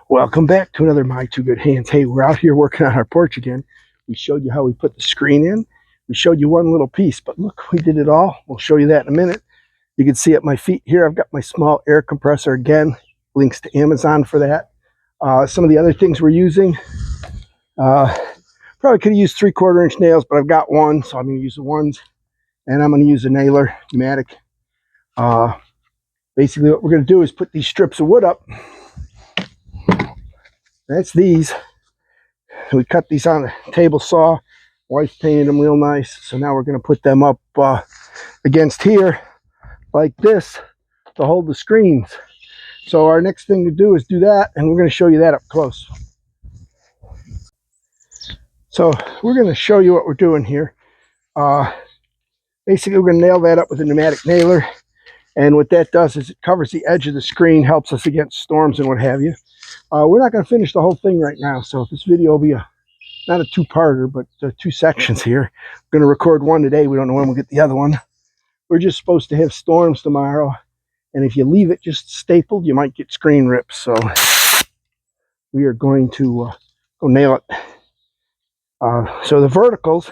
Welcome back to another My Two Good Hands. Hey, we're out here working on our porch again. We showed you how we put the screen in. We showed you one little piece, but look, we did it all. We'll show you that in a minute. You can see at my feet here, I've got my small air compressor again. Links to Amazon for that. Some of the other things we're using, probably could have used 3/4 inch nails, but I've got one, so I'm going to use the ones. And I'm going to use a nailer, pneumatic. Basically what we're going to do is put these strips of wood up. That's these. We cut these on a table saw. Wife painted them real nice. So now we're going to put them up against here like this to hold the screens. So our next thing to do is do that, and we're going to show you that up close. So we're going to show you what we're doing here. Basically, we're going to nail that up with a pneumatic nailer. And what that does is it covers the edge of the screen, helps us against storms and what have you. We're not going to finish the whole thing right now, so this video will be not a two-parter, but 2 sections here. We're going to record one today. We don't know when we'll get the other one. We're just supposed to have storms tomorrow, and if you leave it just stapled, you might get screen rips. So we are going to go nail it. So the verticals,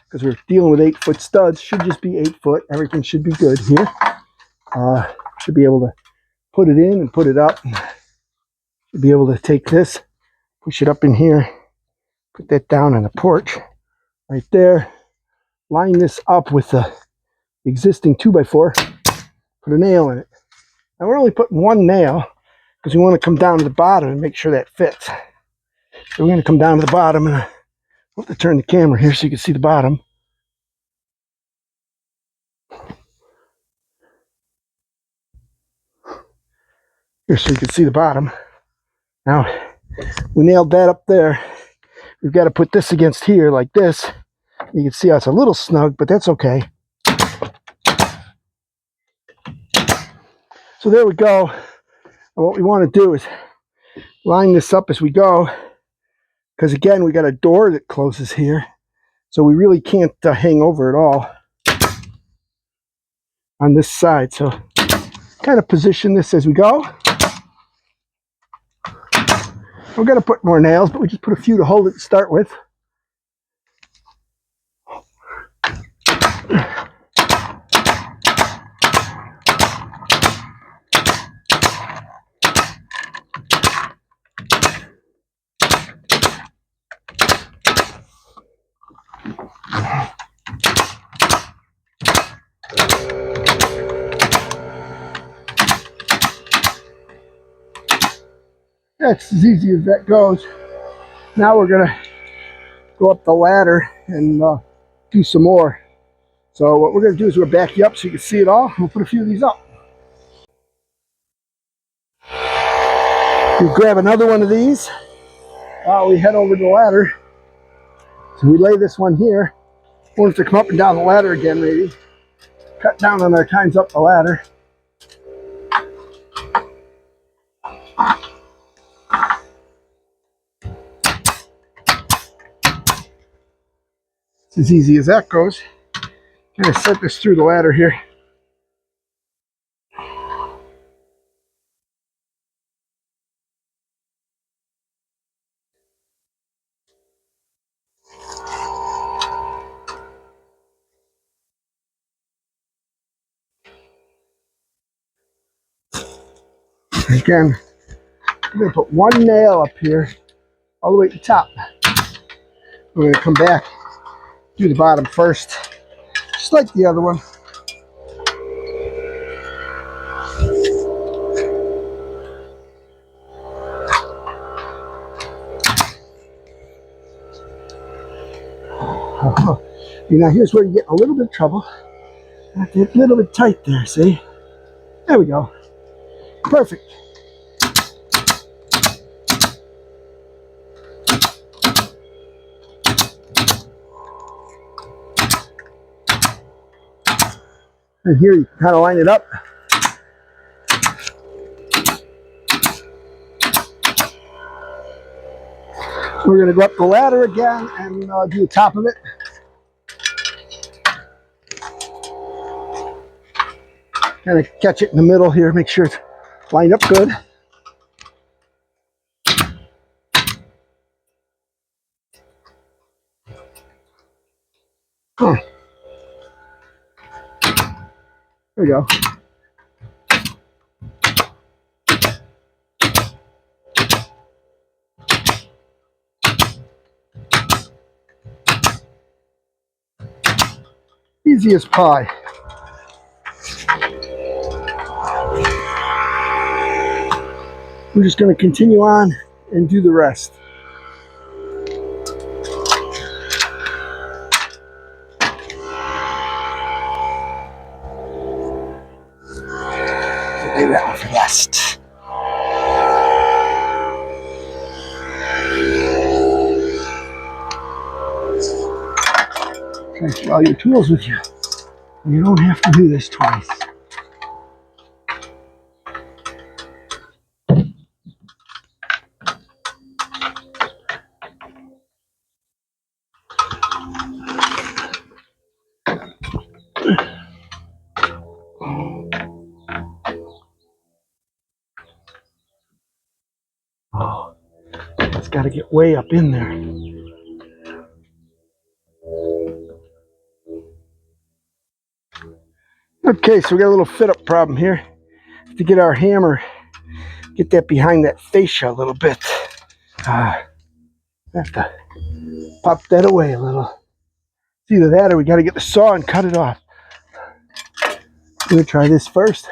because we're dealing with 8-foot studs, should just be 8 foot. Everything should be good here. Should be able to put it in and put it up. Should be able to take this, push it up in here, put that down on the porch right there. Line this up with the existing 2x4. Put a nail in it. Now we're only putting one nail because we want to come down to the bottom and make sure that fits. So we're going to come down to the bottom, and I have to turn the camera here so you can see the bottom. Here so you can see the bottom. Now we nailed that up there. We've got to put this against here like this. You can see how it's a little snug, but that's okay. So there we go. And what we want to do is line this up as we go, because again, we got a door that closes here, so we really can't hang over at all on this side. So kind of position this as we go. We're going to put more nails, but we just put a few to hold it to start with. That's as easy as that goes. Now we're going to go up the ladder and do some more. So what we're going to do is we'll back you up so you can see it all. We'll put a few of these up. We grab another one of these while we head over to the ladder. So we lay this one here. Want us to come up and down the ladder again, maybe. Cut down on our times up the ladder. It's as easy as that goes. Kind of set this through the ladder here. Again, I'm going to put one nail up here all the way at the top. We're going to come back, do the bottom first, just like the other one. Now here's where you get a little bit of trouble. Have to get a little bit tight there, see? There we go. Perfect. And here you kind of line it up. We're going to go up the ladder again and do the top of it. Kind of catch it in the middle here, make sure it's lined up good. Huh. There we go. Easy as pie. We're just going to continue on and do the rest. Leave that one for last. Take all your tools with you. You don't have to do this twice. Oh, it's got to get way up in there. Okay, so we got a little fit up problem here. To get our hammer, get that behind that fascia a little bit. I have to pop that away a little. It's either that or we got to get the saw and cut it off. I'm going to try this first,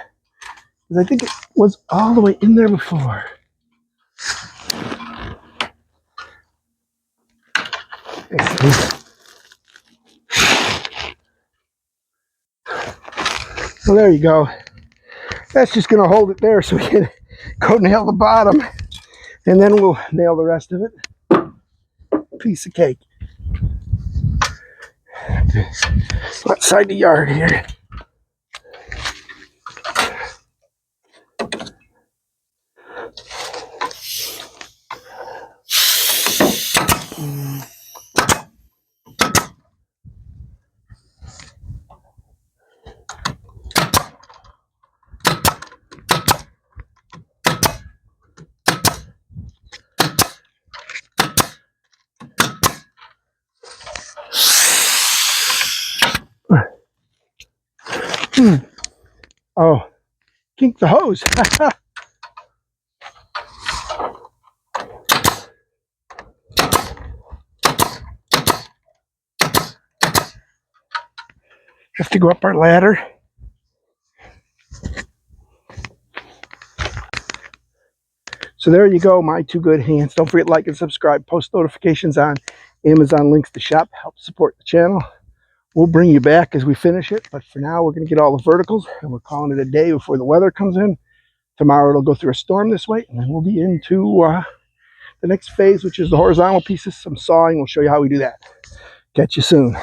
because I think it was all the way in there before. So there you go. That's just going to hold it there so we can go nail the bottom, and then we'll nail the rest of it. Piece of cake. Outside the yard here. Oh, kink the hose. Have to go up our ladder. So there you go, my two good hands. Don't forget to like and subscribe, post notifications on Amazon links to shop, help support the channel. We'll bring you back as we finish it, but for now we're going to get all the verticals and we're calling it a day before the weather comes in. Tomorrow it'll go through a storm this way, and then we'll be into the next phase, which is the horizontal pieces, some sawing. We'll show you how we do that. Catch you soon.